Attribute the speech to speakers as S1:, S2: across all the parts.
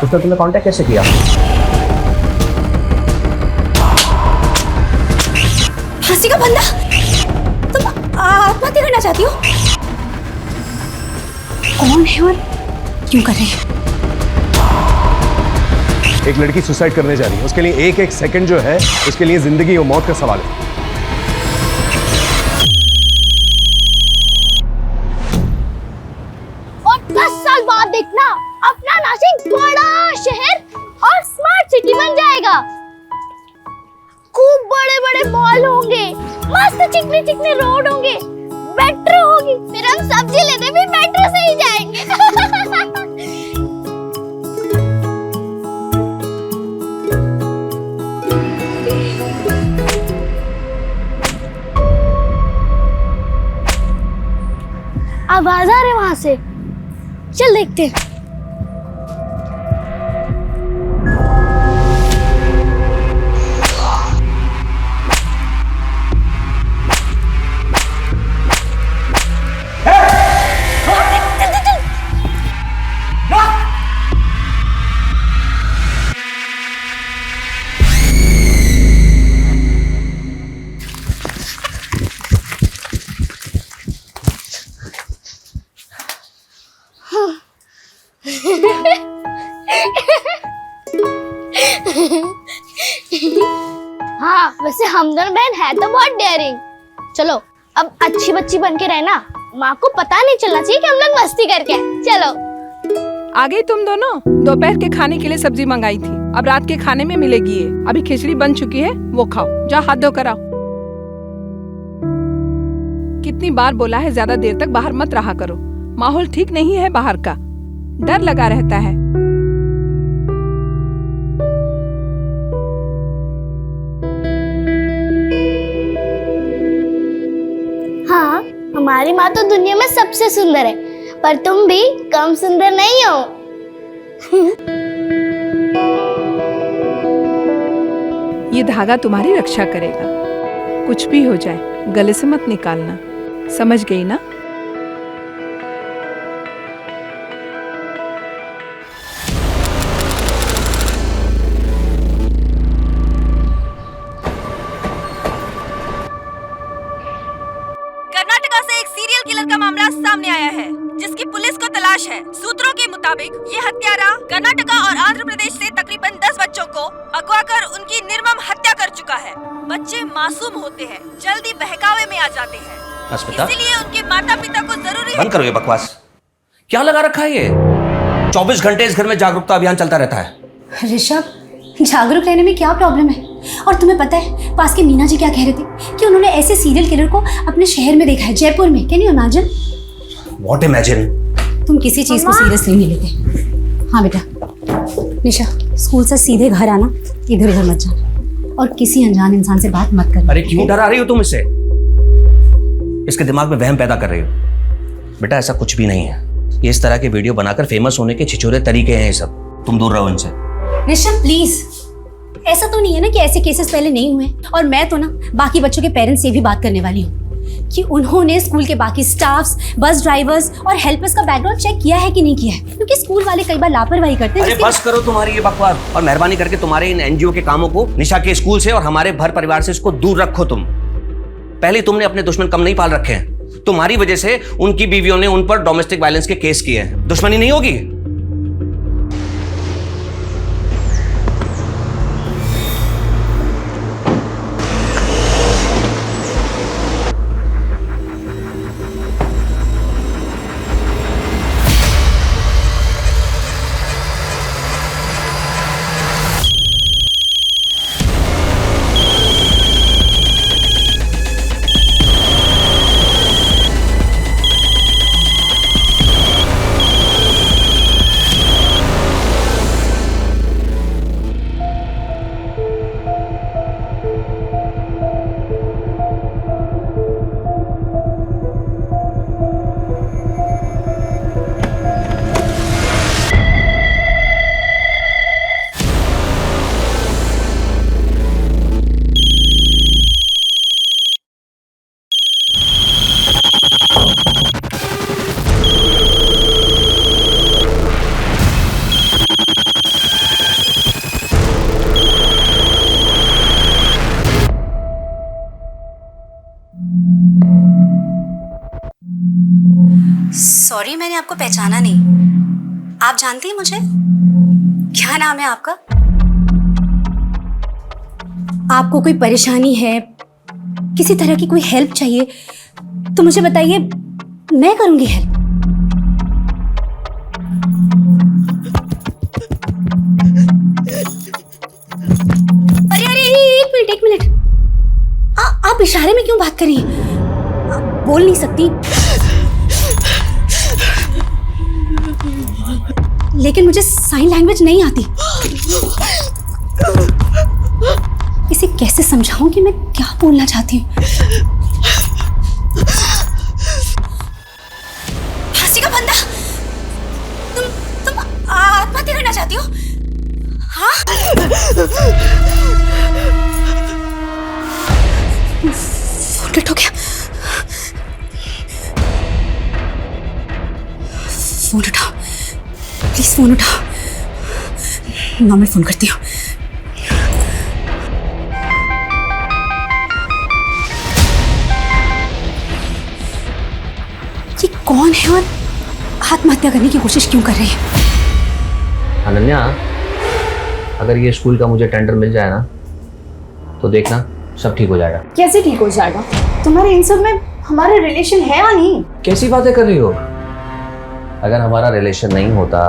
S1: उसने तुम्हें कांटेक्ट कैसे किया?
S2: फांसी का बंदा, तुम आत्महत्या करना चाहती हो? कौन है और क्यों कर रही है?
S3: एक लड़की सुसाइड करने जा रही है, उसके लिए एक एक सेकंड जो है उसके लिए जिंदगी और मौत का सवाल है।
S4: और 10 साल बाद देखना अपना नासिक बड़ा शहर और स्मार्ट सिटी बन जाएगा। खूब बड़े बड़े मॉल होंगे, मस्त चिकने चिकने रोड होंगे, मेट्रो होगी, फिर हम सब्जी लेने भी मेट्रो से ही जाएंगे। आवाज आ रही वहां से, चल देखते हैं। हाँ, वैसे हम दोनों बहन है तो बहुत डेयरिंग। चलो अब अच्छी बच्ची बन के रहना, माँ को पता नहीं चलना चाहिए कि हम लोग मस्ती करके आए। चलो।
S5: आ गई तुम दोनों? दोपहर के खाने के लिए सब्जी मंगाई थी, अब रात के खाने में मिलेगी ये। अभी खिचड़ी बन चुकी है, वो खाओ। जाओ हाथ धो कर आओ। कितनी बार बोला है ज्यादा देर तक बाहर मत रहा करो, माहौल ठीक नहीं है बाहर का, डर लगा रहता है।
S4: हाँ, हमारी माँ तो दुनिया में सबसे सुंदर है, पर तुम भी कम सुंदर नहीं हो।
S5: ये धागा तुम्हारी रक्षा करेगा, कुछ भी हो जाए गले से मत निकालना, समझ गई ना?
S6: कर्नाटका से एक सीरियल किलर का मामला सामने आया है, जिसकी पुलिस को तलाश है। सूत्रों के मुताबिक ये हत्यारा कर्नाटका और आंध्र प्रदेश से तकरीबन 10 बच्चों को अगवा कर उनकी निर्मम हत्या कर चुका है। बच्चे मासूम होते हैं, जल्दी बहकावे में आ जाते हैं, इसीलिए उनके माता पिता को जरूरी
S1: बंद करो ये बकवास। क्या लगा रखा है ये? 24 घंटे इस घर में जागरूकता अभियान चलता रहता है।
S2: ऋषभ, जागरूक रहने में क्या प्रॉब्लम है? और तुम्हें पता है पास के मीना जी क्या कह रहे थे कि उन्होंने ऐसे सीरियल किलर को अपने शहर में देखा है, जयपुर में। Can you imagine?
S1: What imagine?
S2: तुम किसी चीज को सीरियसली नहीं लेते। हाँ बेटा, निशा स्कूल से सीधे घर आना, इधर उधर मत जाना और किसी अनजान इंसान से बात मत करना।
S1: अरे क्यों डरा रही हो तुम इससे? इसके दिमाग में वहम पैदा कर रही हो। बेटा ऐसा कुछ भी नहीं है, ये इस तरह के वीडियो बनाकर फेमस होने के छिछोरे तरीके हैं ये सब। तुम दूर रहो इनसे।
S2: ऋषभ प्लीज, ऐसा तो नहीं है ना कि ऐसे केसेस पहले नहीं हुए। और मैं तो ना बाकी बच्चों के पेरेंट्स से भी बात करने वाली हूँ कि उन्होंने स्कूल के बाकी स्टाफ्स, बस ड्राइवर्स और हेल्पर्स का बैकग्राउंड चेक किया है कि नहीं किया है, क्योंकि स्कूल वाले कई बार लापरवाही करते हैं।
S1: अरे बस करो तुम्हारी ये बकवास और मेहरबानी करके तुम्हारे इन एनजीओ के कामों को निशा के स्कूल से और हमारे भर परिवार से इसको दूर रखो। तुम पहले तुमने अपने दुश्मन कम नहीं पाल रखे हैं, तुम्हारी वजह से उनकी बीवियों ने उन पर डोमेस्टिक वायलेंस के केस किए हैं। दुश्मनी नहीं होगी?
S2: सॉरी, मैंने आपको पहचाना नहीं। आप जानती हैं मुझे? क्या नाम है आपका? आपको कोई परेशानी है, किसी तरह की कोई हेल्प चाहिए तो मुझे बताइए, मैं करूंगी हेल्प। अरे अरे, एक मिनट। आप इशारे में क्यों बात कर रही हैं? आप बोल नहीं सकती, लेकिन मुझे साइन लैंग्वेज नहीं आती। इसे कैसे समझाऊं कि मैं क्या बोलना चाहती हूँ? फांसी का फंदा, तुम आत्महत्या करना चाहती हो? हाँ? फोन कट हो गया। फोन उठाओ प्लीज, फोन उठाओ। मैं फोन करती हूँ। ये कौन है और आत्महत्या करने की कोशिश क्यों कर रही है?
S1: अनन्या, अगर ये स्कूल का मुझे टेंडर मिल जाए ना तो देखना सब ठीक हो जाएगा।
S7: कैसे ठीक हो जाएगा? तुम्हारे इन सब में हमारा रिलेशन है या नहीं?
S1: कैसी बातें कर रही हो? अगर हमारा रिलेशन नहीं होता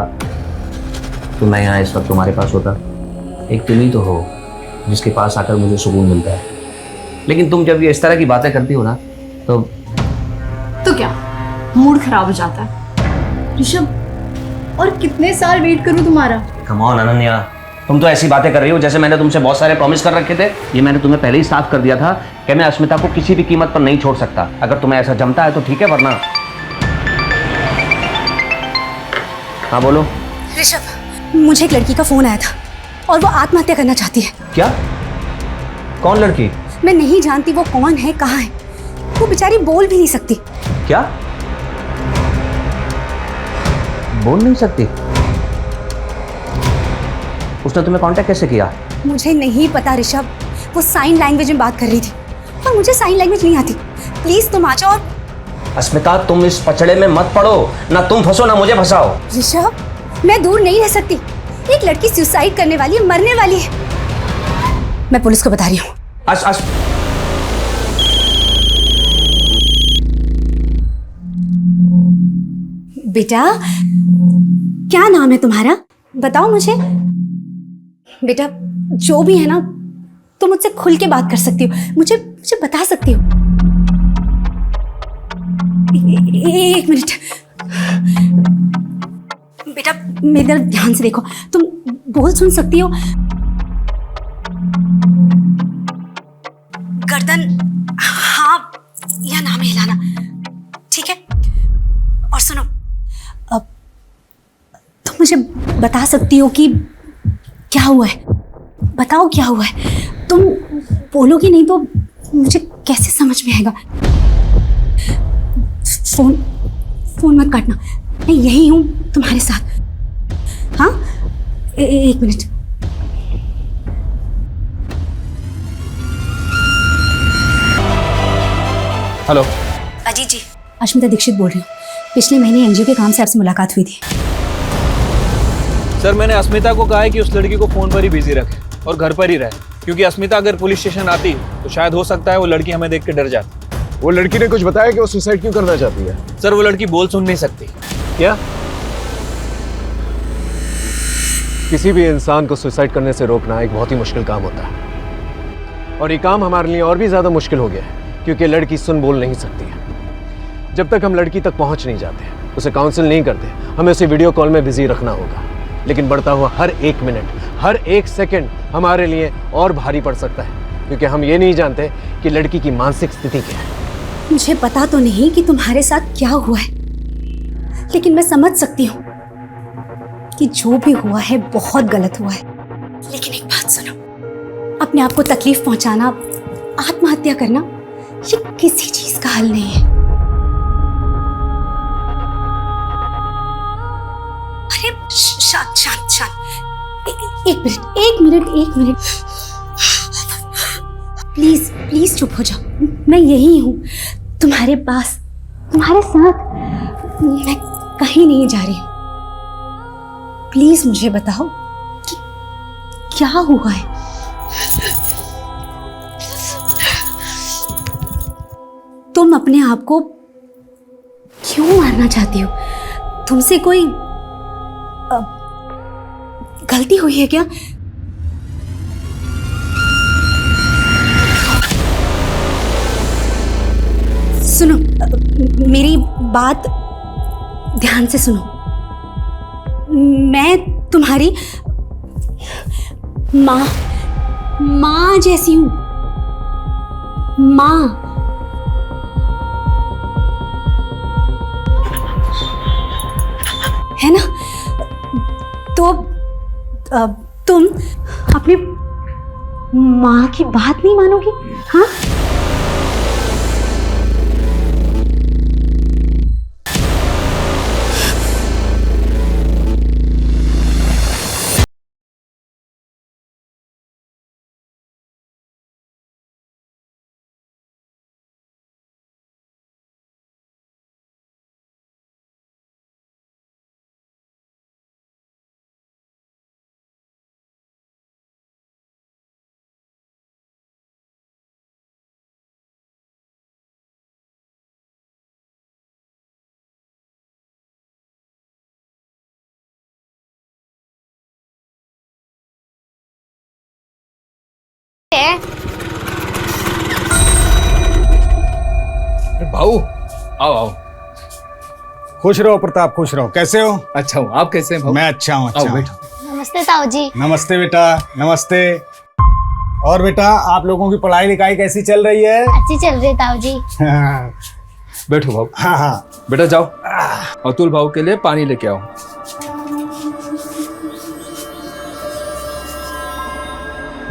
S1: तो मैं यहाँ इस वक्त तुम्हारे पास होता। एक तुम ही तो हो जिसके पास आकर मुझे सुकून मिलता है। लेकिन तुम जब ये इस तरह की बातें करती हो ना तो
S7: क्या मूड खराब हो जाता है? ऋषभ, और कितने साल वेट करूं तुम्हारा?
S1: कम ऑन अनन्या, तुम तो ऐसी बातें कर रही हो जैसे मैंने तुमसे बहुत सारे प्रॉमिस कर रखे थे। ये मैंने तुम्हें पहले ही साफ कर दिया था कि मैं अस्मिता को किसी भी कीमत पर नहीं छोड़ सकता। अगर तुम्हें ऐसा जमता है तो ठीक है, वरना। हाँ बोलो।
S2: ऋषभ, मुझे एक लड़की का फोन आया था और वो आत्महत्या करना चाहती है।
S1: क्या? कौन लड़की?
S2: मैं नहीं जानती वो कौन है, कहाँ है। वो बेचारी बोल भी नहीं सकती।
S1: क्या? बोल नहीं सकती? उसने तुम्हें कांटेक्ट कैसे किया?
S2: मुझे नहीं पता ऋषभ, वो साइन लैंग्वेज में बात कर रही थी और मुझे साइन लैंग्वेज नहीं आती। प्लीज तुम आ जाओ।
S1: अस्मिता, तुम इस पचड़े में मत पड़ो, ना तुम फंसो ना मुझे फंसाओ।
S2: ऋषभ, मैं दूर नहीं रह सकती। एक लड़की सुसाइड करने वाली है, मरने वाली है। मैं पुलिस को बता रही हूँ। बेटा, क्या नाम है तुम्हारा? बताओ मुझे। बेटा, जो भी है ना, तुम मुझसे खुल के बात कर सकती हो, मुझे बता सकती हो। एक मिनट बेटा, मेरी तरफ ध्यान से देखो। तुम बोल सुन सकती हो? गर्दन हाँ या ना में हिलाना, ठीक है? और सुनो, अब तुम मुझे बता सकती हो कि क्या हुआ है? बताओ क्या हुआ है। तुम बोलोगी नहीं तो मुझे कैसे समझ में आएगा? फोन मत काटना, मैं यही हूं तुम्हारे साथ। हाँ, एक मिनट।
S3: हेलो।
S2: अजीत जी, अश्मिता दीक्षित बोल रही हूँ। पिछले महीने एनजीओ के काम से आपसे मुलाकात हुई थी।
S8: सर, मैंने अस्मिता को कहा है कि उस लड़की को फोन पर ही बिजी रखे और घर पर ही रहे, क्योंकि अस्मिता अगर पुलिस स्टेशन आती तो शायद हो सकता है वो लड़की हमें देख के डर जाती।
S3: वो लड़की ने कुछ बताया कि वो सुसाइड क्यों करना चाहती है?
S8: सर, वो लड़की बोल सुन नहीं सकती।
S3: क्या? किसी भी इंसान को सुसाइड करने से रोकना एक बहुत ही मुश्किल काम होता है, और ये काम हमारे लिए और भी ज्यादा मुश्किल हो गया है क्योंकि लड़की सुन बोल नहीं सकती है। जब तक हम लड़की तक पहुंच नहीं जाते, उसे काउंसिल नहीं करते, हमें उसे वीडियो कॉल में बिजी रखना होगा। लेकिन बढ़ता हुआ हर एक मिनट, हर एक सेकंड हमारे लिए और भारी पड़ सकता है, क्योंकि हम ये नहीं जानते कि लड़की की मानसिक स्थिति क्या है।
S2: मुझे पता तो नहीं कि तुम्हारे साथ क्या हुआ है, लेकिन मैं समझ सकती हूँ कि जो भी हुआ है बहुत गलत हुआ है। लेकिन एक बात सुनो, अपने आप को तकलीफ पहुंचाना, आत्महत्या करना, ये किसी चीज का हल नहीं है। अरे शांत शांत शांत, एक मिनट प्लीज प्लीज चुप हो जाओ। मैं यही हूँ, तुम्हारे पास, तुम्हारे साथ। मैं कहीं नहीं जा रही हूँ। प्लीज मुझे बताओ कि क्या हुआ है। तुम अपने आप को क्यों मारना चाहती हो? तुमसे कोई गलती हुई है क्या? सुनो, मेरी बात ध्यान से सुनो। मैं तुम्हारी माँ जैसी हूं। माँ। है ना? तो तुम अपनी माँ की बात नहीं मानोगी? हाँ?
S8: भाऊ आओ आओ।
S9: खुश रहो प्रताप, खुश रहो। कैसे हो?
S8: अच्छा हूँ, आप कैसे हैं भाऊ?
S9: मैं अच्छा हूँ,
S8: आओ
S9: अच्छा हूँ।
S8: बैठो।
S4: नमस्ते ताऊ जी।
S9: नमस्ते बेटा, नमस्ते। और बेटा, आप लोगों की पढ़ाई लिखाई कैसी चल रही है?
S4: अच्छी चल रही है ताऊ जी।
S8: बैठो भाऊ।
S9: हाँ हाँ।
S8: बेटा जाओ, अतुल भाऊ के लिए पानी लेके आओ।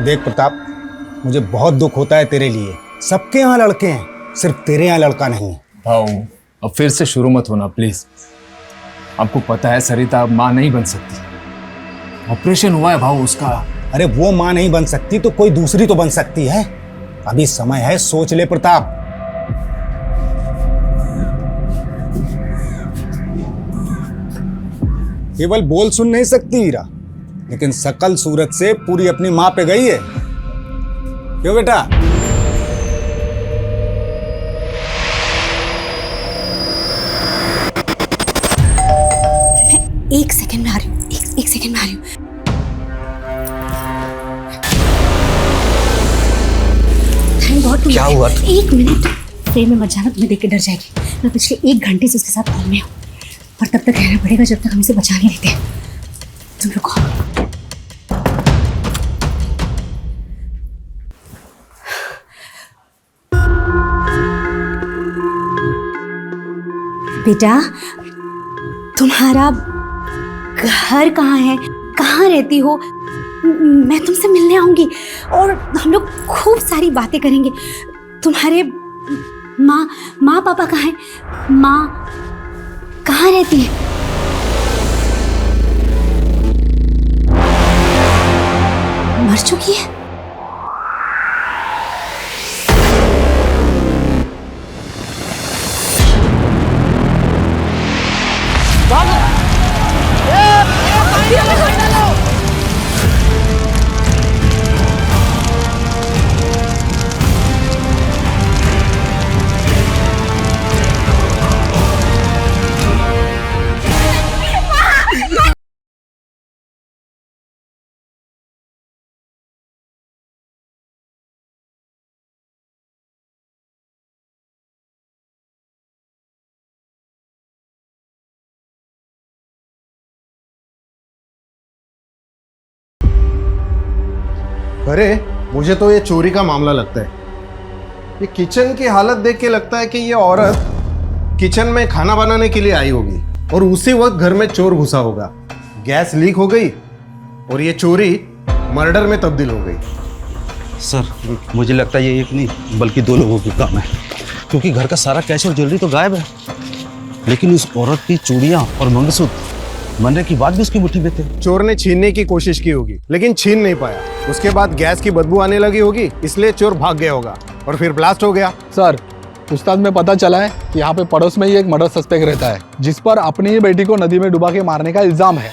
S9: देख प्रताप, मुझे बहुत दुख होता है तेरे लिए। सबके यहाँ लड़के हैं, सिर्फ तेरे यहाँ लड़का नहीं।
S8: भाऊ अब फिर से शुरू मत होना प्लीज। आपको पता है सरिता अब माँ नहीं बन सकती। ऑपरेशन हुआ है भाऊ उसका।
S9: अरे वो माँ नहीं बन सकती तो कोई दूसरी तो बन सकती है। अभी समय है, सोच ले प्रताप। केवल बोल सुन नहीं सकती हीरा, लेकिन सकल सूरत से पूरी अपनी माँ पे गई है। क्यों बेटा?
S2: एक सेकंड में आ रही हूँ। एक सेकंड में आ रही हूँ। Thank God.
S1: क्या हुआ?
S2: एक मिनट ट्रेन में मत जाना, तुम्हें देख के डर जाएगी। मैं पिछले 1 घंटे से उसके साथ कॉल में हूँ और तब तक रहना पड़ेगा जब तक हम इसे बचा नहीं लेते। तुम रुको। बेटा, तुम्हारा घर कहाँ है? कहाँ रहती हो? मैं तुमसे मिलने आऊंगी और हम लोग खूब सारी बातें करेंगे। तुम्हारे माँ पापा कहाँ हैं? माँ कहाँ रहती है? मर चुकी है?
S10: अरे मुझे तो ये चोरी का मामला लगता है। ये किचन की हालत देख के लगता है कि ये औरत किचन में खाना बनाने के लिए आई होगी और उसी वक्त घर में चोर घुसा होगा। गैस लीक हो गई और ये चोरी मर्डर में तब्दील हो गई।
S11: सर मुझे लगता है ये एक नहीं बल्कि 2 लोगों की काम है, क्योंकि घर का सारा कैश और ज्वेलरी तो गायब है, लेकिन उस औरत की चूड़ियां और मंगलसूत्र मरने की बात भी उसकी मुट्ठी में थे।
S10: चोर ने छीनने की कोशिश की होगी लेकिन छीन नहीं पाया। उसके बाद गैस की बदबू आने लगी होगी, इसलिए चोर भाग गया होगा और फिर ब्लास्ट हो गया।
S8: सर
S12: पूछताछ में पता चला है कि यहाँ पे पड़ोस में ही एक मर्डर सस्पेक्ट रहता है, जिस पर अपनी ही बेटी को नदी में डुबा के मारने का इल्जाम है।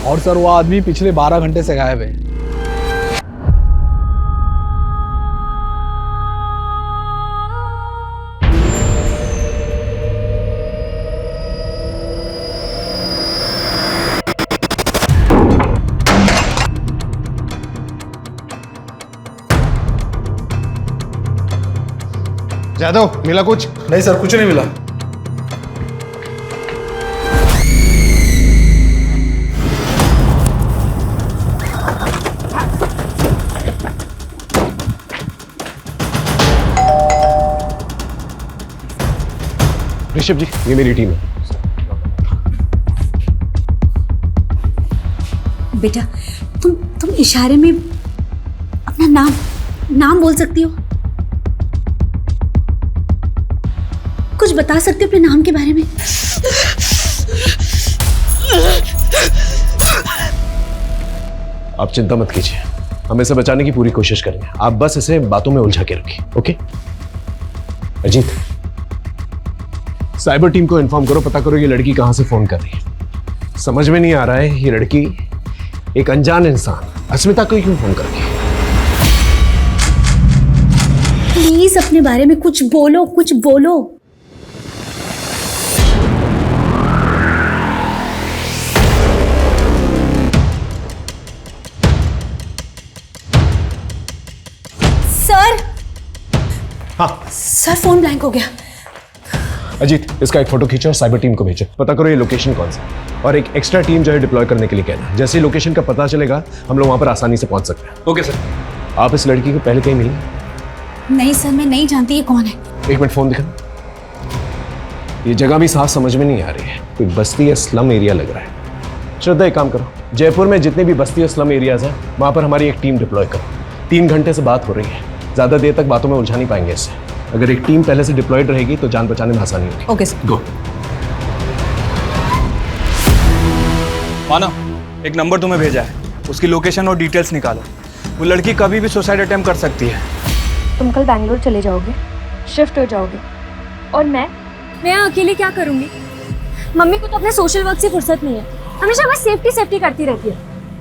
S12: और सर वो आदमी पिछले 12 घंटे से गायब है।
S10: जादव, मिला कुछ?
S12: नहीं सर, कुछ नहीं मिला।
S3: ऋषभ जी, ये मेरी टीम है।
S2: बेटा, तुम इशारे में अपना नाम बोल सकती हो? कुछ बता सकते हो अपने नाम के बारे में?
S3: आप चिंता मत कीजिए, हम इसे बचाने की पूरी कोशिश करेंगे। आप बस इसे बातों में उलझा के रखिए, ओके? अजीत, साइबर टीम को इन्फॉर्म करो, पता करो ये लड़की कहां से फोन कर रही है। समझ में नहीं आ रहा है ये लड़की एक अनजान इंसान अस्मिता को क्यों फोन कर रही है।
S2: प्लीज अपने बारे में कुछ बोलो। सर, फोन ब्लैंक हो गया।
S3: अजीत, इसका एक फोटो खींचो और साइबर टीम को भेजो, पता करो ये लोकेशन कौन सा, और एक एक्स्ट्रा टीम जो है डिप्लॉय करने के लिए कहना। जैसे ही लोकेशन का पता चलेगा हम लोग वहां पर आसानी से पहुंच सकते हैं।
S8: Okay sir.
S3: आप इस लड़की को पहले कहीं मिली?
S2: नहीं सर, मैं नहीं जानती ये कौन है।
S3: एक मिनट फोन दिखा। ये जगह भी साफ समझ में नहीं आ रही है, कोई बस्ती या स्लम एरिया लग रहा है। श्रद्धा, एक काम करो, जयपुर में जितने भी बस्ती और स्लम एरियाज हैं वहां पर हमारी एक टीम डिप्लॉय करो। 3 घंटे से बात हो रही है, ज्यादा देर तक बातों में उलझा नहीं पाएंगे इससे। अगर एक टीम पहले से डिप्लॉयड रहेगी तो जान बचाने में आसानी होगी।
S2: Okay sir.
S3: गो।
S8: मानव, एक नंबर तुम्हें भेजा है, उसकी लोकेशन और डिटेल्स निकालो। वो लड़की कभी भी सुसाइड अटेम्प्ट कर सकती है।
S13: तुम कल बैंगलोर चले जाओगे, शिफ्ट हो जाओगे, और मैं
S2: अकेले क्या करूंगी? मम्मी को तो अपने सोशल वर्क से फुर्सत नहीं है, हमेशा बस सेफ्टी करती रहती है।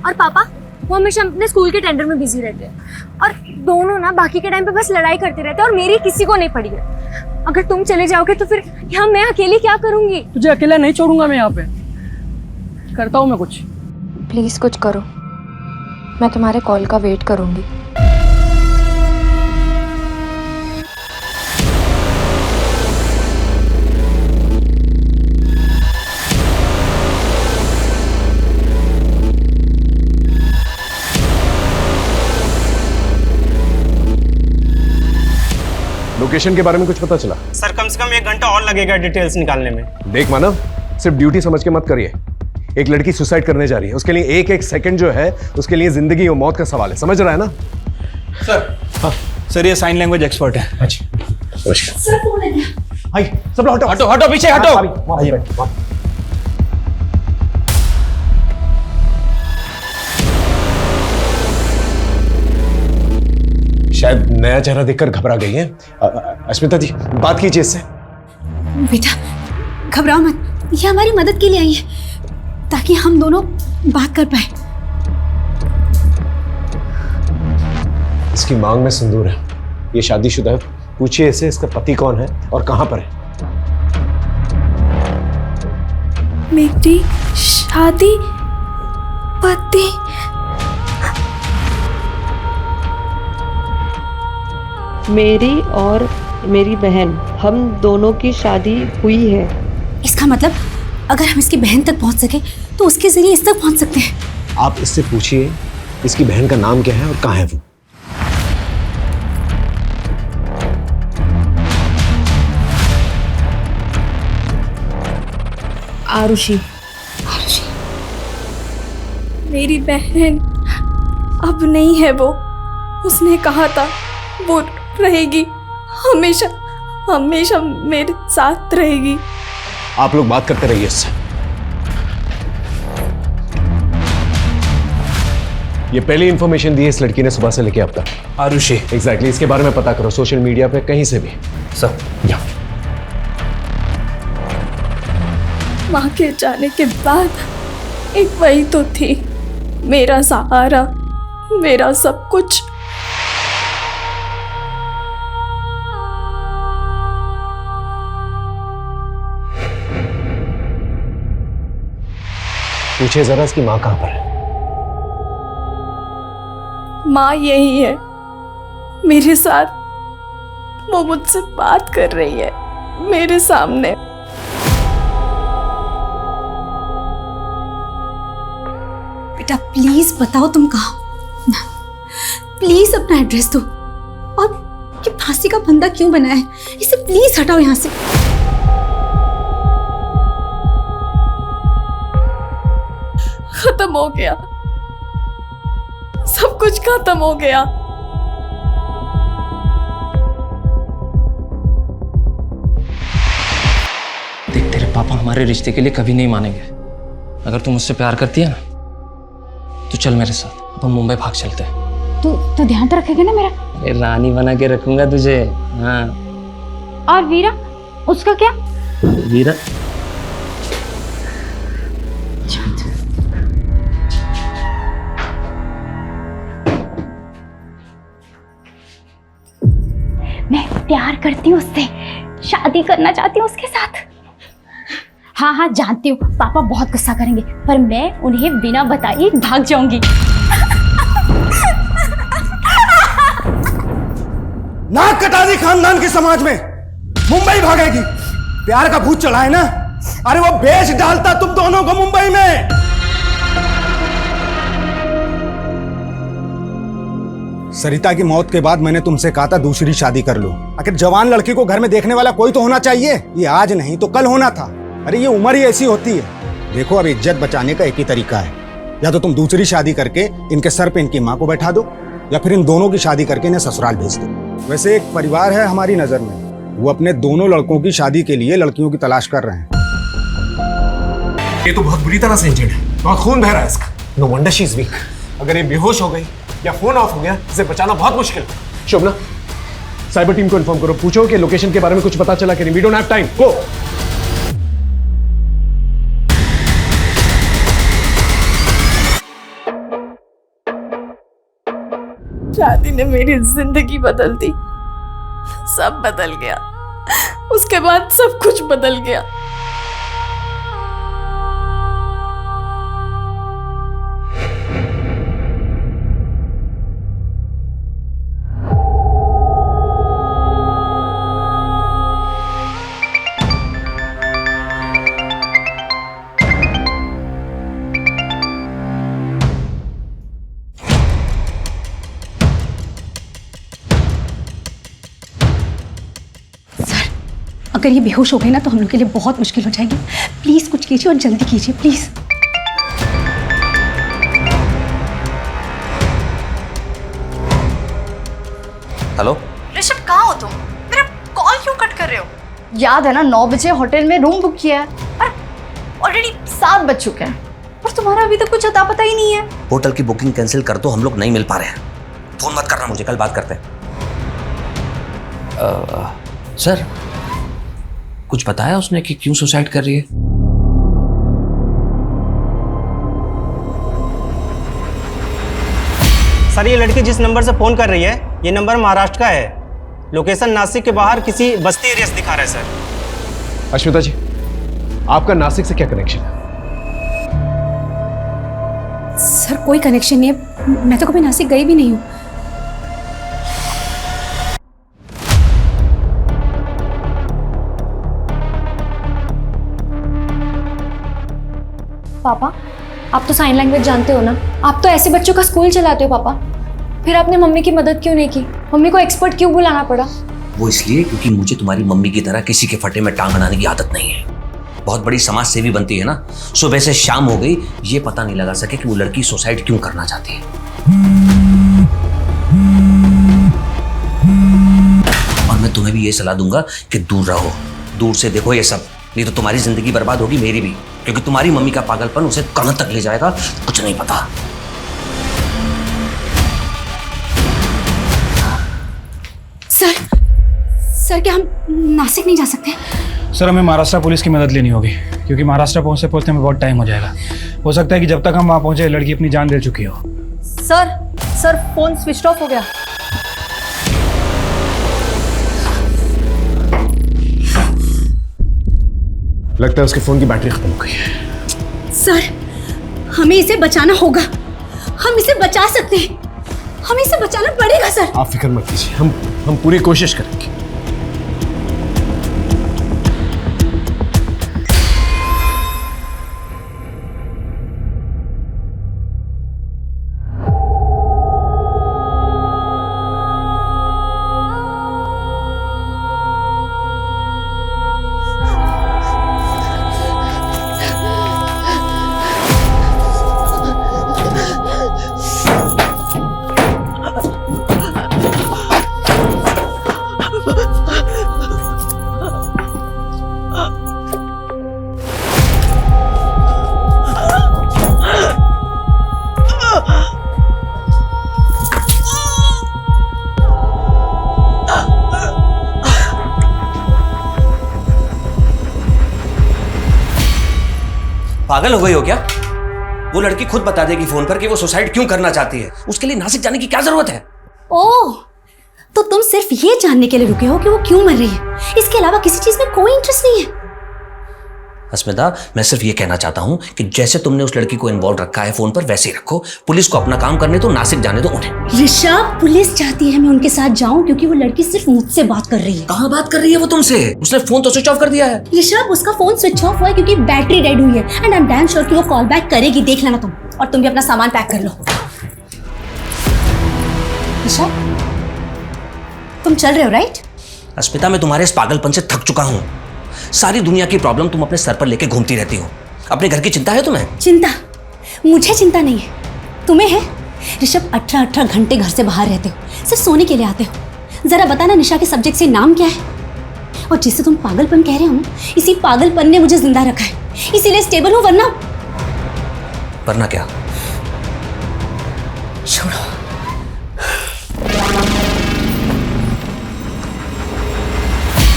S2: और पापा, वो हमेशा अपने स्कूल के टेंडर में बिजी रहते हैं। और दोनों ना बाकी के टाइम पे बस लड़ाई करते रहते हैं, और मेरी किसी को नहीं पड़ी है। अगर तुम चले जाओगे तो फिर यहाँ मैं अकेली क्या करूंगी?
S14: तुझे अकेला नहीं छोड़ूंगा मैं, यहाँ पे करता हूँ मैं कुछ।
S13: प्लीज कुछ करो, मैं तुम्हारे कॉल का वेट करूंगी।
S3: लोकेशन के बारे में कुछ पता चला?
S15: सर, कम से कम 1 घंटा और लगेगा डिटेल्स निकालने में।
S3: देख मानव, सिर्फ ड्यूटी समझ के मत करिए। एक लड़की सुसाइड करने जा रही है, उसके लिए एक सेकंड जो है उसके लिए जिंदगी और मौत का सवाल है, समझ रहा है ना?
S8: सर, हाँ सर, ये साइन लैंग्वेज एक्सपर्ट है।
S3: अच्छा,
S2: सर, फोन है।
S3: हाय, सब लोग
S8: हटो, पीछे हटो।
S3: आइए। शायद नया चेहरा देखकर घबरा गई है। अस्मिता जी, बात कीजिए इससे।
S2: बेटा, घबराओ मत, ये हमारी मदद के लिए आई है, ताकि हम दोनों बात कर पाए।
S3: इसकी मांग में सिंदूर है, ये शादीशुदा है। पूछिए इसे इसका पति कौन है और कहां पर है।
S2: मेरी शादी पति?
S16: मेरी और मेरी बहन, हम दोनों की शादी हुई है।
S2: इसका मतलब अगर हम इसकी बहन तक पहुंच सके तो उसके जरिए इस तक पहुंच सकते हैं।
S3: आप इससे पूछिए इसकी बहन का नाम क्या है और कहां है वो।
S16: आरुषि।
S17: मेरी बहन अब नहीं है वो। उसने कहा था वो रहेगी, हमेशा हमेशा मेरे साथ रहेगी।
S3: आप लोग बात करते रहिए इससे। ये पहली इंफॉर्मेशन दी है इस लड़की ने सुबह से लेके अब तक।
S8: आरुषि।
S3: एग्जैक्टली, इसके बारे में पता करो सोशल मीडिया पे कहीं से भी।
S8: सर
S3: या
S17: माँ के जाने के बाद एक वही तो थी, मेरा सहारा, मेरा सब कुछ।
S3: पूछे जरा इसकी माँ कहाँ पर है?
S17: माँ यही है मेरे साथ, वो मुझसे बात कर रही है मेरे सामने।
S2: बेटा प्लीज बताओ तुम कहाँ हो? प्लीज अपना एड्रेस दो। और ये फांसी का फंदा क्यों बना है, इसे प्लीज हटाओ यहाँ से।
S17: खत्म हो गया, सब कुछ खत्म हो गया।
S18: देख, तेरे पापा हमारे रिश्ते के लिए कभी नहीं मानेंगे। अगर तू मुझसे प्यार करती है ना तो चल मेरे साथ, अपन मुंबई भाग चलते हैं।
S2: तो ध्यान तो रखेगा ना मेरा?
S18: अरे रानी बना के रखूंगा तुझे। हाँ।
S2: और वीरा, उसका क्या?
S18: वीरा
S2: मैं प्यार करती हूँ उससे, शादी करना चाहती हूँ उसके साथ। हाँ हाँ जानती हूँ पापा बहुत गुस्सा करेंगे, पर मैं उन्हें बिना बताए भाग जाऊंगी।
S9: नाक कटा दी खानदान के समाज में, मुंबई भागेगी। प्यार का भूत चढ़ा है ना, अरे वो बेच डालता तुम दोनों को मुंबई में। सरिता की मौत के बाद मैंने तुमसे कहा था दूसरी शादी कर लो। आखिर जवान लड़की को घर में देखने वाला कोई तो होना चाहिए, ये आज नहीं तो कल होना था। अरे ये उम्र ही ऐसी होती है। देखो अब इज्जत बचाने का एक ही तरीका है, या तो तुम दूसरी शादी करके इनके सर पे इनकी माँ को बैठा दो, या फिर इन दोनों की शादी करके इन्हें ससुराल भेज दो। वैसे एक परिवार है हमारी नजर में, वो अपने दोनों लड़कों की शादी के लिए लड़कियों की तलाश कर रहे हैं।
S3: ये तो बहुत बुरी तरह से इंजर्ड है, बहुत खून बह रहा है इसका। No wonder she is weak. अगर ये बेहोश हो गई या फोन ऑफ हो गया, इसे बचाना बहुत मुश्किल है। शोभना, साइबर टीम को इन्फॉर्म करो, पूछो कि लोकेशन के बारे में कुछ पता चला कि नहीं। वी डोंट हैव टाइम, गो।
S17: शादी ने मेरी जिंदगी बदल दी, सब बदल गया। उसके बाद सब कुछ बदल गया।
S2: अगर ये बेहोश हो गई ना तो हम लोग के लिए बहुत मुश्किल हो जाएगी। प्लीज कुछ कीजिए और जल्दी कीजिए प्लीज।
S1: हेलो
S7: ऋषभ, कहाँ हो तुम? मेरा कॉल क्यों कट कर रहे हो? याद है ना 9 बजे होटल में रूम बुक किया है, ऑलरेडी 7 बज चुके हैं और तुम्हारा अभी तक कुछ अता पता ही नहीं है।
S1: होटल की बुकिंग कैंसिल कर दो, हम लोग नहीं मिल पा रहे हैं। फोन मत करना मुझे, कल बात करते हैं। सर कुछ बताया उसने कि क्यों सुसाइड कर रही है?
S15: सर ये लड़की जिस नंबर से फोन कर रही है, ये नंबर महाराष्ट्र का है। लोकेशन नासिक के बाहर किसी बस्ती एरिया से दिखा रहा है सर।
S3: अश्मिता जी, आपका नासिक से क्या कनेक्शन है?
S2: सर कोई कनेक्शन नहीं है, मैं तो कभी नासिक गई भी नहीं हूँ। पापा आप तो साइन लैंग्वेज जानते हो ना, आप तो ऐसे बच्चों का स्कूल चलाते हो पापा, फिर आपने मम्मी की मदद क्यों नहीं की? मम्मी को एक्सपर्ट क्यों बुलाना पड़ा?
S1: वो इसलिए क्योंकि मुझे तुम्हारी मम्मी की तरह किसी के फटे में टांग अड़ाने की आदत नहीं है। बहुत बड़ी समाज सेवी बनती है ना, सुबह से शाम हो गई ये पता नहीं लगा सके कि वो लड़की सुसाइड क्यों करना चाहती है। और मैं तुम्हें भी ये सलाह दूंगा कि दूर रहो, दूर से देखो ये सब, नहीं तो तुम्हारी जिंदगी बर्बाद होगी, मेरी भी, क्योंकि तुम्हारी मम्मी का पागलपन उसे कहां तक ले जाएगा कुछ नहीं पता।
S2: सर क्या हम नासिक नहीं जा सकते?
S8: सर हमें महाराष्ट्र पुलिस की मदद लेनी होगी, क्योंकि महाराष्ट्र पहुंचते में बहुत टाइम हो जाएगा। हो सकता है कि जब तक हम वहाँ पहुंचे लड़की अपनी जान दे चुकी हो।
S14: सर फोन स्विच ऑफ हो गया।
S3: लगता है उसके फोन की बैटरी खत्म हो गई है।
S2: सर हमें इसे बचाना होगा, हम इसे बचा सकते हैं, हमें इसे बचाना पड़ेगा सर।
S3: आप फिक्र मत कीजिए, हम पूरी कोशिश करेंगे।
S1: पागल हो गई हो क्या? वो लड़की खुद बता देगी फोन पर कि वो सुसाइड क्यों करना चाहती है। उसके लिए नासिक जाने की क्या जरूरत है?
S2: ओह, तो तुम सिर्फ ये जानने के लिए रुके हो कि वो क्यों मर रही है, इसके अलावा किसी चीज में कोई इंटरेस्ट नहीं है?
S1: अस्मिता, मैं सिर्फ ये कहना चाहता हूँ कि जैसे तुमने उस लड़की को इन्वॉल्व रखा है फोन पर, वैसे ही रखो। पुलिस को अपना काम करने दो, नासिक जाने दो उन्हें।
S2: ऋषभ, पुलिस चाहती है मैं उनके साथ जाऊं क्योंकि वो लड़की सिर्फ मुझसे बात कर रही है।
S1: कहाँ बात कर रही है वो तुमसे? उसने फोन तो स्विच ऑफ कर दिया है।
S2: ऋषभ, उसका फोन स्विच ऑफ हुआ है क्योंकि बैटरी डेड हुई है and I am damn sure कि वो कॉल बैक करेगी। देख लेना तुम, और तुम भी अपना सामान पैक कर लो। ऋषभ, तुम चल रहे हो राइट?
S1: अस्मिता, मैं तुम्हारे इस पागलपन से थक चुका हूँ। सारी दुनिया की प्रॉब्लम तुम अपने सर पर लेके घूमती रहती हो। अपने घर की चिंता है तुम्हें?
S2: चिंता? मुझे चिंता नहीं है, तुम्हें है। ऋषभ, 18 घंटे घर से बाहर रहते हो, सिर्फ सोने के लिए आते हो। जरा बताना निशा के सब्जेक्ट से नाम क्या है? और जिसे तुम पागलपन कह रहे हो ना, इसी पागलपन ने मुझे जिंदा रखा है, इसीलिए स्टेबल हूं। वरना
S1: क्या?
S2: छोड़ो।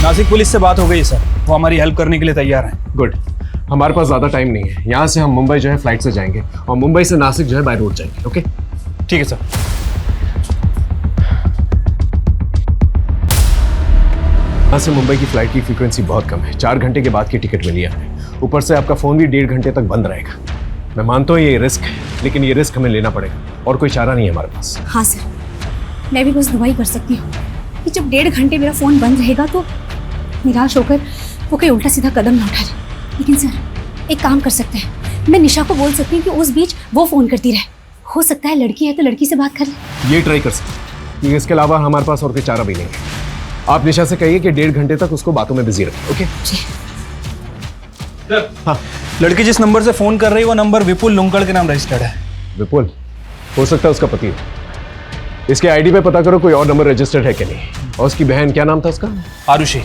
S8: नासिक पुलिस से बात हो गई सर, वो हमारी हेल्प करने के लिए तैयार हैं।
S3: गुड, हमारे पास ज़्यादा टाइम नहीं है। यहाँ से हम मुंबई जो है फ्लाइट से जाएंगे और मुंबई से नासिक जो है बाय रोड जाएंगे। ओके,
S8: ठीक है सर।
S3: यहाँ से मुंबई की फ्लाइट की फ्रीक्वेंसी बहुत कम है, 4 घंटे के बाद की टिकट मिली है। ऊपर से आपका फ़ोन भी 1.5 घंटे तक बंद रहेगा। मैं मानता हूँ ये रिस्क है, लेकिन ये रिस्क हमें लेना पड़ेगा और कोई चारा नहीं है हमारे पास।
S2: हाँ सर, मैं भी बस दुआ ही कर सकती हूँ कि जब 1.5 घंटे मेरा फ़ोन बंद रहेगा तो निराश होकर वो कोई उल्टा सीधा कदम ना उठा जाए। लेकिन सर, एक काम कर सकते हैं, मैं निशा को बोल सकती हूँ कि उस बीच वो फ़ोन करती रहे। हो सकता है लड़की है तो लड़की से बात कर ले।
S3: ये ट्राई कर सकते हैं, क्योंकि इसके अलावा हमारे पास और कोई चारा भी नहीं है। आप निशा से कहिए कि 1.5 घंटे तक उसको बातों में बिजी रखें। ओके
S8: हाँ, लड़की जिस नंबर से फोन कर रही है वो नंबर विपुल लुंकड़ के नाम रजिस्टर्ड है।
S3: विपुल हो सकता है उसका पति हो। इसके आईडी पे पता करो कोई और नंबर रजिस्टर्ड है कि नहीं। और उसकी बहन, क्या नाम था उसका?
S8: आरुषि।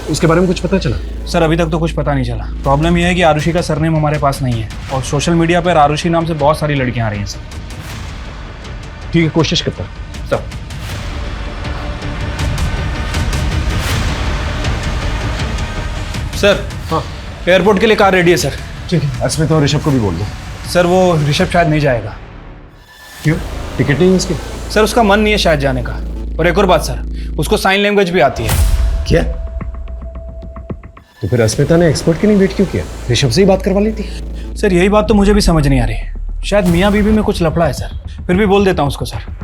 S3: उसके बारे में कुछ पता चला?
S8: सर अभी तक तो कुछ पता नहीं चला। प्रॉब्लम यह है कि आरुषि का सरनेम हमारे पास नहीं है और सोशल मीडिया पर आरुषि नाम से बहुत सारी लड़कियां आ रही हैं सर।
S3: ठीक है, कोशिश करता हूं
S8: सर। सर
S3: हाँ,
S8: एयरपोर्ट के लिए कार रेडी है सर।
S3: ठीक है, अस्मिता और ऋषभ को भी बोल दो।
S8: सर वो ऋषभ शायद नहीं जाएगा।
S3: क्यों? टिकट नहीं है उसकी?
S8: सर उसका मन नहीं है शायद जाने का। और एक और बात सर, उसको साइन लैंग्वेज भी आती है।
S3: क्या? तो फिर अस्मिता ने एक्सपर्ट के लिए वेट क्यों किया? ऋषभ से ही बात करवा लेती।
S8: सर यही बात तो मुझे भी समझ नहीं आ रही। शायद मियाँ बीवी में कुछ लफड़ा है सर। फिर भी बोल देता हूँ उसको सर।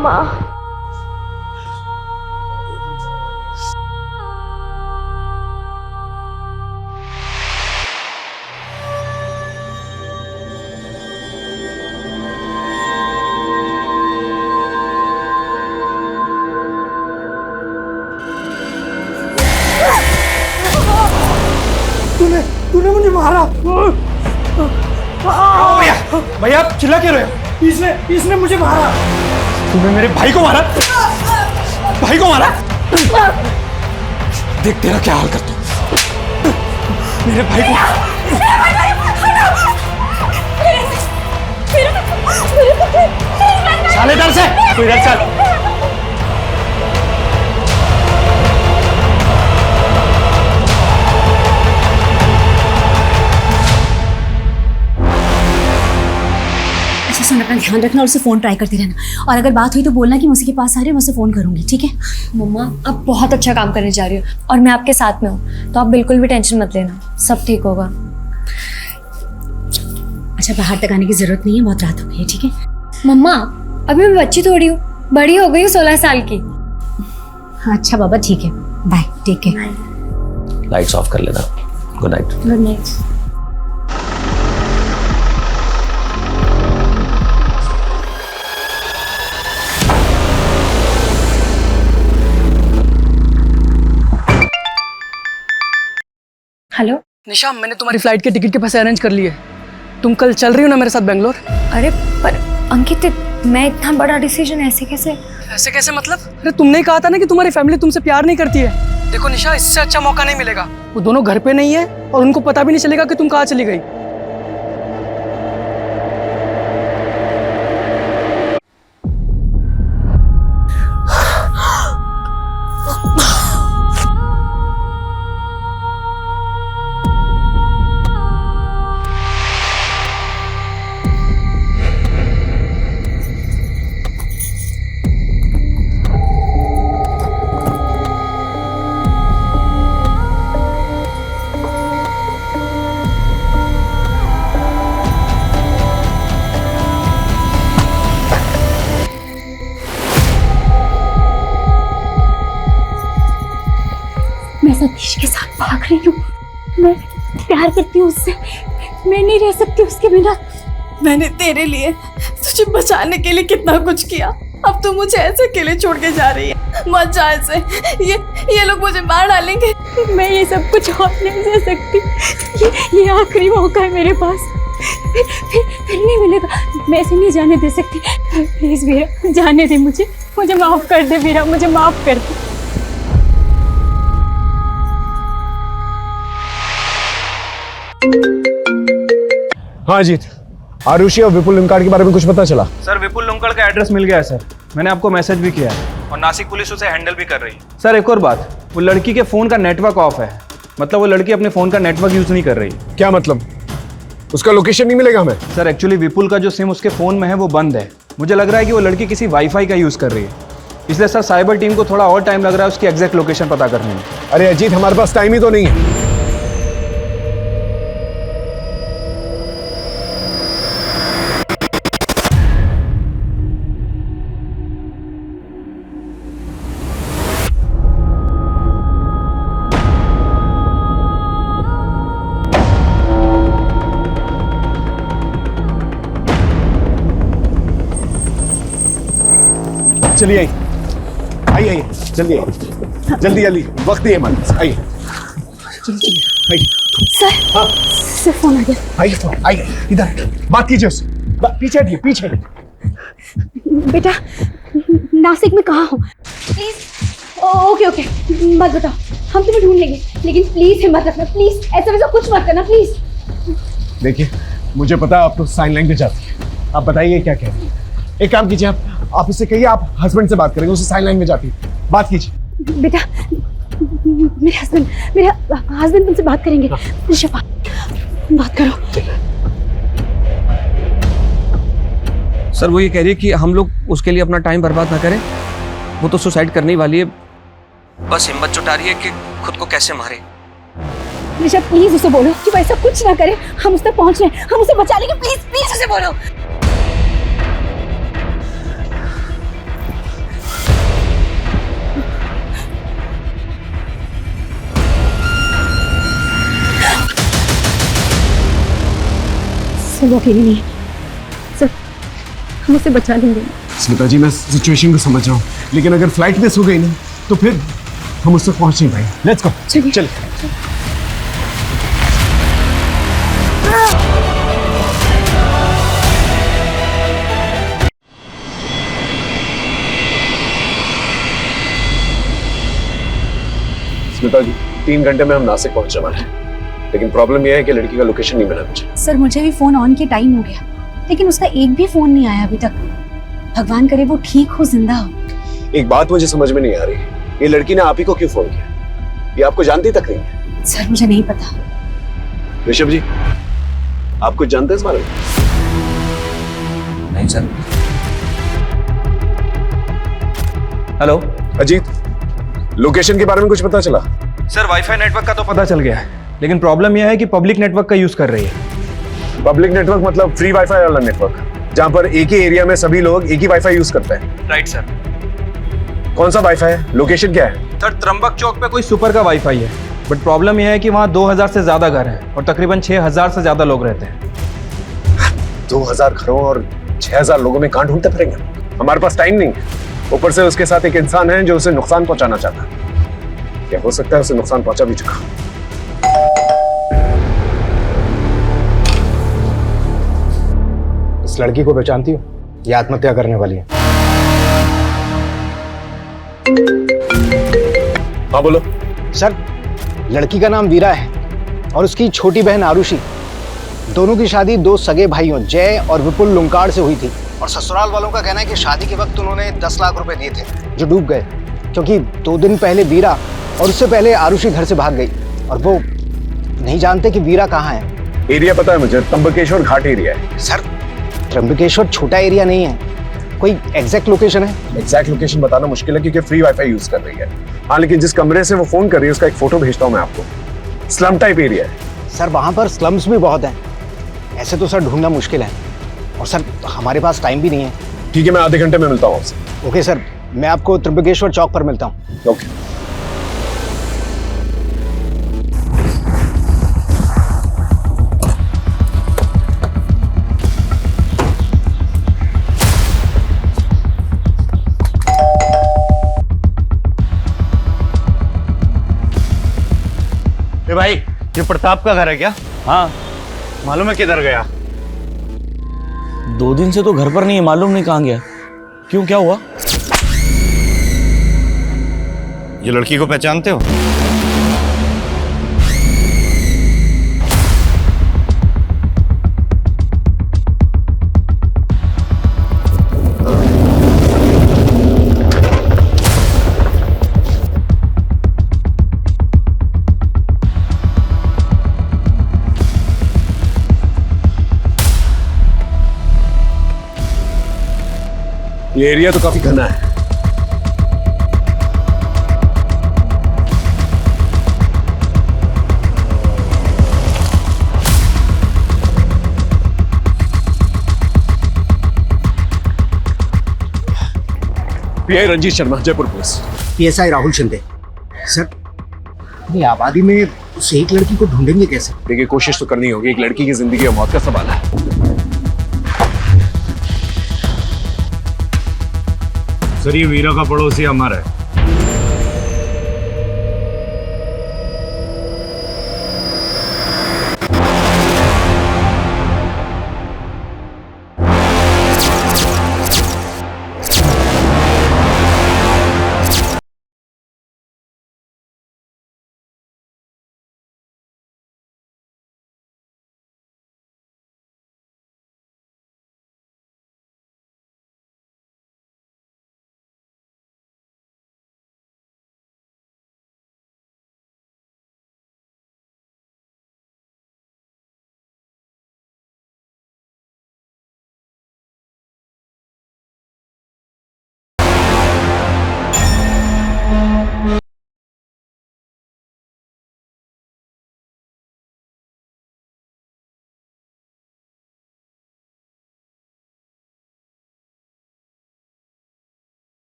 S13: माँ,
S19: तूने मुझे मारा।
S8: भैया आप चिल्ला क्यों रहे हो?
S19: इसने मुझे मारा।
S8: तूने मेरे भाई को मारा? भाई को मारा?
S3: देख तेरा क्या हाल करता हूं। मेरे भाई को साले इधर से, तू इधर चल।
S2: अच्छा सुन, अपना ध्यान रखना और उसे फ़ोन ट्राई करती रहना, और अगर बात हुई तो बोलना कि मैं उसी के पास आ रही हूँ, मैं उसे फ़ोन करूँगी, ठीक है?
S13: मम्मा आप बहुत अच्छा काम करने जा रही हो और मैं आपके साथ में हूँ, तो आप बिल्कुल भी टेंशन मत लेना, सब ठीक होगा।
S2: अच्छा, बाहर तक आने की ज़रूरत नहीं है, बहुत रात हो गई है, ठीक है?
S13: मम्मा अभी मैं बच्ची थोड़ी हूँ, बड़ी हो गई हूँ 16 साल की।
S2: अच्छा बाबा, ठीक है, bye, take care.
S1: Lights off कर लेना। Good night.
S13: Good night. Hello
S14: Nisha, मैंने तुम्हारी फ्लाइट के टिकट के पैसे अरेंज कर लिए। तुम कल चल रही हो ना मेरे साथ बेंगलोर?
S13: अरे पर अंकित, मैं इतना बड़ा डिसीजन ऐसे कैसे?
S14: ऐसे कैसे मतलब? अरे तुमने ही कहा था ना कि तुम्हारी फैमिली तुमसे प्यार नहीं करती है। देखो निशा, इससे अच्छा मौका नहीं मिलेगा। वो दोनों घर पे नहीं है और उनको पता भी नहीं चलेगा कि तुम कहाँ चली गई।
S2: मैं सतीश के साथ भाग रही हूँ, मैं प्यार करती हूँ उससे, मैं नहीं रह सकती उसके बिना।
S17: मैंने तेरे लिए, तुझे बचाने के लिए कितना कुछ किया, अब तू मुझे ऐसे अकेले छोड़ के जा रही है। मत जा ऐसे, ये लोग मुझे मार डालेंगे।
S2: मैं ये सब कुछ और नहीं सह सकती, ये आखिरी मौका है मेरे पास, फिर नहीं मिलेगा, मैं ऐसे नहीं जाने दे सकती। प्लीज वीरा, जाने दे मुझे माफ कर दे वीरा, मुझे माफ कर दे।
S3: हाँ जीत, आरुषि और विपुल लिमकार्ड के बारे में कुछ पता चला?
S8: सर विपुल लुंकड़ का एड्रेस मिल गया है सर, मैंने आपको मैसेज भी किया है और नासिक पुलिस उसे हैंडल भी कर रही है। सर एक और बात, वो लड़की के फ़ोन का नेटवर्क ऑफ है, मतलब वो लड़की अपने फ़ोन का नेटवर्क यूज़ नहीं कर रही।
S3: क्या मतलब? उसका लोकेशन नहीं मिलेगा हमें?
S8: सर एक्चुअली विपुल का जो सिम उसके फ़ोन में है वो बंद है। मुझे लग रहा है कि वो लड़की किसी वाईफाई का यूज़ कर रही है, इसलिए सर साइबर टीम को थोड़ा और टाइम लग रहा है उसकी एग्जैक्ट लोकेशन पता करने में।
S3: अरे अजीत, हमारे पास टाइम ही तो नहीं है। चलिए आइए, जल्दी आइए, जल्दी वक्त नहीं है हमारे पास, आइए चलिए आइए।
S2: सर,
S3: हाँ
S2: सर फोन आ गया।
S3: आइए फोन, आइए इधर बात कीजिए उससे, पीछे हटिए, पीछे।
S2: बेटा, नासिक में कहाँ हो? प्लीज। ओके, मत बताओ, हम तुम्हें ढूंढ लेंगे, लेकिन प्लीज हिम्मत रखना, प्लीज ऐसा वैसा कुछ मत करना, प्लीज।
S3: देखिए, मुझे पता है आप तो साइन लैंग्वेज आती है, आप बताइए क्या कह रही है। एक काम कीजिए, आप उससे कहिए आप हस्बैंड से बात करेंगे, उसे साइन लैंग्वेज आती है, बात कीजिए।
S2: बेटा, मेरे हस्बैंड तुमसे बात करेंगे। ऋषभ, बात करो।
S1: सर वो ये कह रही है कि हम लोग उसके लिए अपना टाइम बर्बाद ना करें, वो तो सुसाइड करने वाली है, बस हिम्मत जुटा रही है कि खुद को कैसे मारे।
S2: ऋषभ प्लीज उसे बोलो कि वो ऐसा कुछ ना करे, हम उस तक पहुंच रहे हैं, हम उसे बचा लेंगे, प्लीज उसे बोलो। वो अकेली नहीं है सर, हम उसे बचा लेंगे।
S3: स्मिता जी, मैं सिचुएशन को समझ रहा हूँ, लेकिन अगर फ्लाइट मिस हो गई ना तो फिर हम उससे पहुंच नहीं पाएंगे। लेट्स गो, चलिए। स्मिता जी, 3 घंटे में हम नासिक पहुंचने वाले हैं, लेकिन प्रॉब्लम यह है कि लड़की का लोकेशन नहीं मिला मुझे।
S2: सर मुझे भी फोन ऑन के टाइम हो गया, लेकिन उसका एक भी फोन नहीं आया अभी तक। भगवान करे वो ठीक हो, जिंदा हो।
S3: एक बात मुझे समझ में नहीं आ रही, ये लड़की ने आप ही को क्यों फोन किया? ये आपको जानती तक नहीं है।
S2: सर मुझे नहीं पता।
S3: ऋषभ जी, आप कुछ जानते हैं इस बारे में?
S1: नहीं सर।
S8: हेलो
S3: अजीत, लोकेशन के बारे में कुछ पता चला?
S8: सर, वाईफाई नेटवर्क का तो पता चल गया है, लेकिन प्रॉब्लम यह है कि पब्लिक नेटवर्क का यूज कर रही है।
S3: पब्लिक नेटवर्क मतलब फ्री वाईफाई वाला नेटवर्क, जहां पर एक ही एरिया में सभी लोग एक ही वाईफाई यूज करते हैं।
S8: Right sir.
S3: कौन सा वाईफाई है? लोकेशन क्या है?
S8: सर, त्र्यंबक चौक पे कोई सुपर का वाईफाई है, बट प्रॉब्लम यह है कि वहाँ 2000 से ज्यादा घर हैं और तकरीबन 6000 से ज्यादा लोग रहते हैं।
S3: 2000 घरों और 6000 लोगों में कहां ढूंढते फिरेंगे? हमारे पास टाइम नहीं है। ऊपर से उसके साथ एक इंसान है जो उसे नुकसान पहुंचाना चाहता है। क्या हो सकता है उसे नुकसान पहुंचा भी चुका।
S9: इस लड़की को पहचानती हो? ये आत्महत्या करने वाली है।
S3: हाँ बोलो।
S9: सर, लड़की का नाम वीरा है और उसकी छोटी बहन आरुषि। दोनों की शादी 2 सगे भाइयों जय और विपुल लुंकाड़ से हुई थी, और ससुराल वालों का कहना है कि शादी के वक्त उन्होंने 10 लाख रुपए दिए थे जो डूब गए, क्योंकि 2 दिन पहले वीरा और उससे पहले आरुषि घर से भाग गई, और वो नहीं जानते कि वीरा कहाँ है।
S3: एरिया पता है मुझे, त्र्यंबकेश्वर घाट एरिया है।
S9: सर, त्र्यंबकेश्वर छोटा एरिया नहीं है, कोई एग्जैक्ट लोकेशन है?
S3: एग्जैक्ट लोकेशन बताना मुश्किल है क्योंकि फ्री वाईफाई यूज कर रही है। हाँ, लेकिन जिस कमरे से वो फोन कर रही है उसका एक फोटो भेजता हूँ मैं आपको। स्लम टाइप एरिया है।
S9: सर, वहां पर स्लम्स भी बहुत हैं। ऐसे तो सर ढूंढना मुश्किल है, और सर हमारे पास टाइम भी नहीं है।
S3: ठीक है, मैं आधे घंटे में मिलता हूँ आपसे।
S9: ओके सर, मैं आपको त्र्यंबकेश्वर चौक पर मिलता हूँ।
S3: ओके।
S11: भाई, ये प्रताप का घर है क्या? हाँ। मालूम है किधर गया?
S19: 2 दिन से तो घर पर नहीं है, मालूम नहीं कहाँ गया। क्यों, क्या हुआ?
S11: ये लड़की को पहचानते हो?
S3: ये एरिया तो काफी घना है। PI Ranjit Sharma, Jaipur police.
S9: PSI Rahul Shinde. Sir, ये आबादी में उस एक लड़की को ढूंढेंगे कैसे?
S3: देखिए, कोशिश तो करनी होगी। एक लड़की की जिंदगी और मौत का सवाल है।
S11: सर, ये वीरा का पड़ोसी अमर है।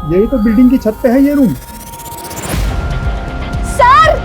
S9: यही तो बिल्डिंग की छत पे है ये रूम।
S4: सर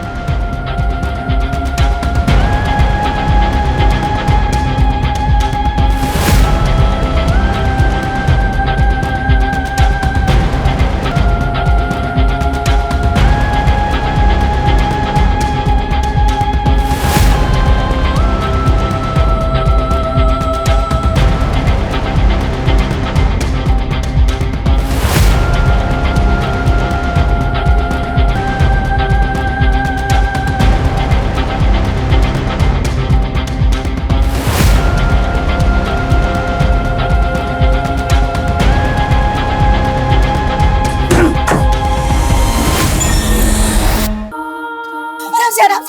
S2: आराम से आराम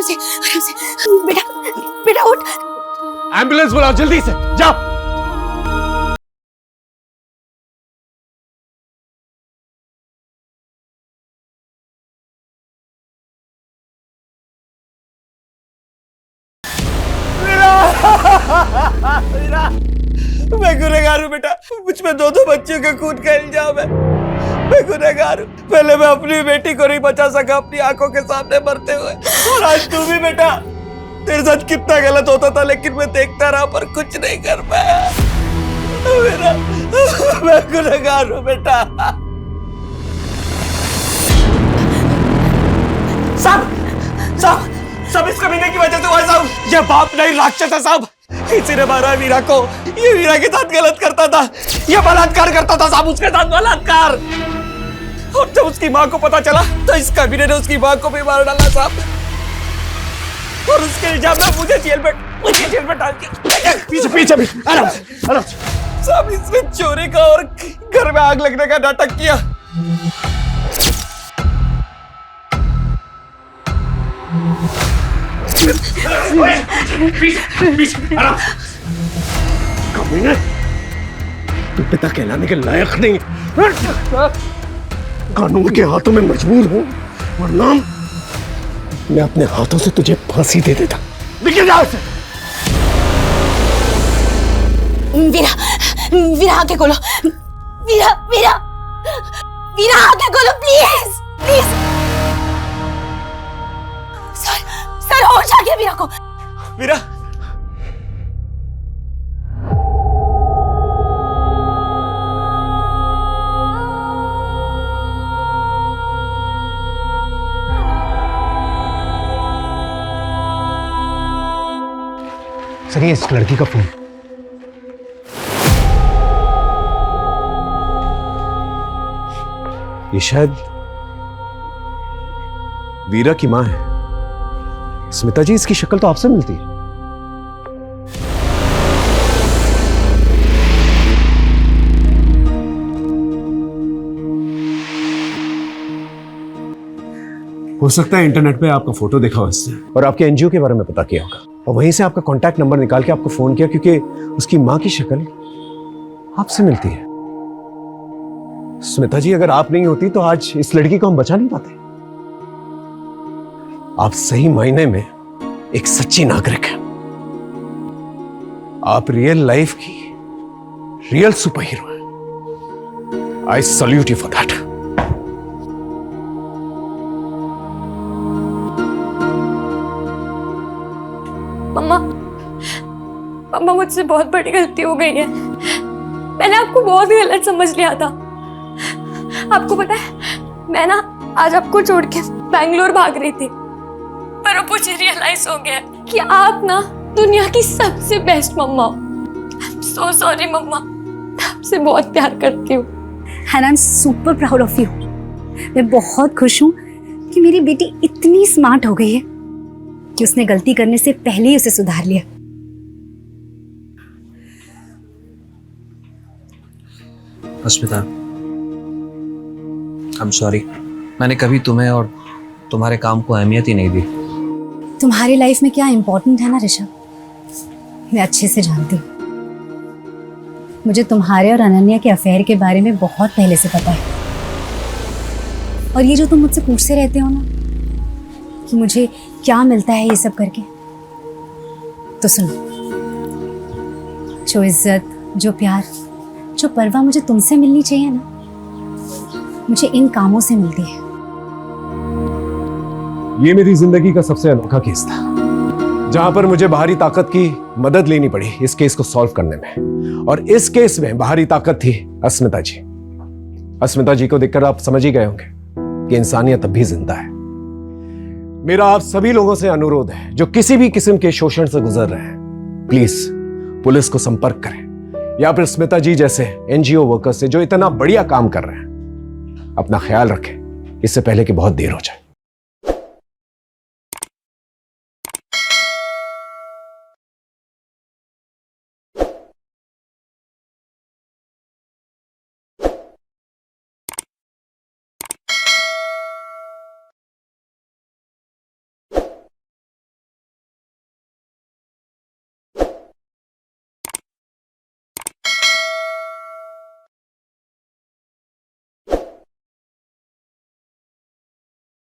S2: से आराम से बेटा बेटा उठ।
S3: एम्बुलेंस बुलाओ जल्दी से, जाओ।
S20: मैं गुनहगार हूँ बेटा, मुझ पे दो बच्चों का खून का इल्जाम है। मैं गुनहगार हूँ। पहले मैं अपनी बेटी को नहीं बचा सका अपनी आंखों के सामने मरते हुए, और आज तू भी बेटा। तेरे साथ कितना गलत होता था लेकिन मैं देखता रहा पर कुछ नहीं कर पाया। मेरा मैं गुनहगार हूँ बेटा। सब इस कमीने की वजह से हुआ साहब। ये बाप नहीं राक्षस है साहब। किसी ने मारा वीरा को, ये वीरा के साथ गलत करता था, ये बलात्कार करता था साहब, उसके साथ बलात्कार। और जब उसकी माँ को पता चला तो इस कमीने ने उसकी माँ को भी मार डाला साहब, और उसके इल्जाम में मुझे जेल में डाल दिया।
S3: पीछे पीछे भी आराम से आराम से।
S20: साहब इसने चोरी का और घर में आग लगने का नाटक किया।
S3: कमीने, तू पिता कहलाने के लायक नहीं। कानून के हाथों में मजबूर हूं, वरना मैं अपने हाथों से तुझे फांसी दे देता। निकल जा से।
S2: वीरा वीरा आके खोलो, वीरा वीरा वीरा आके खोलो प्लीज प्लीज। सर होश आ गया वीरा को।
S20: वीरा
S3: सर, ये इस लड़की का फोन। ये शायद वीरा की मां है। स्मिता जी, इसकी शक्ल तो आपसे मिलती है। हो सकता है इंटरनेट पे आपका फोटो देखा हो इसने, और आपके एनजीओ के बारे में पता किया होगा, और वहीं से आपका कांटेक्ट नंबर निकाल के आपको फोन किया, क्योंकि उसकी मां की शक्ल आपसे मिलती है। स्मिता जी, अगर आप नहीं होती तो आज इस लड़की को हम बचा नहीं पाते। आप सही मायने में एक सच्ची नागरिक हैं। आप रियल लाइफ की रियल सुपर हीरो हैं। I salute you for that.
S17: मम्मा मुझसे बहुत बड़ी गलती हो गई है। मैंने आपको बहुत गलत समझ लिया था। आपको पता है, मैं ना आज आपको छोड़ के बैंगलोर भाग रही थी, पर अब मुझे रियलाइज हो गया कि आप ना दुनिया की सबसे बेस्ट मम्मा हो। सो सॉरी मम्मा, मैं आपसे बहुत प्यार करती हूँ।
S2: And I am super proud of you. मैं बहुत खुश हूँ कि मेरी बेटी इतनी स्मार्ट हो गई है कि उसने गलती करने से पहले ही उसे सुधार लिया।
S18: अस्मिता, I'm sorry, मैंने कभी तुम्हें और तुम्हारे काम को अहमियत ही नहीं दी।
S2: तुम्हारी लाइफ में क्या इम्पोर्टेंट है ना ऋषभ, मैं अच्छे से जानती हूँ। मुझे तुम्हारे और अनन्या के अफेयर के बारे में बहुत पहले से पता है। और ये जो तुम मुझसे पूछते रहते हो ना कि मुझे क्या मिलता है ये सब करके, तो सुनो, जो इज्जत, जो प्यार, जो परवाह मुझे तुमसे मिलनी चाहिए ना, मुझे इन कामों से मिलती है।
S3: ये मेरी जिंदगी का सबसे अनोखा केस था, जहां पर मुझे बाहरी ताकत की मदद लेनी पड़ी इस केस को सॉल्व करने में। और इस केस में बाहरी ताकत थी अस्मिता जी। अस्मिता जी को देखकर आप समझ ही गए होंगे कि इंसानियत अब भी जिंदा है। मेरा आप सभी लोगों से अनुरोध है जो किसी भी किस्म के शोषण से गुजर रहे हैं, प्लीज पुलिस को संपर्क करें, या फिर स्मिता जी जैसे एनजीओ वर्कर्स से जो इतना बढ़िया काम कर रहे हैं। अपना ख्याल रखें इससे पहले कि बहुत देर हो जाए।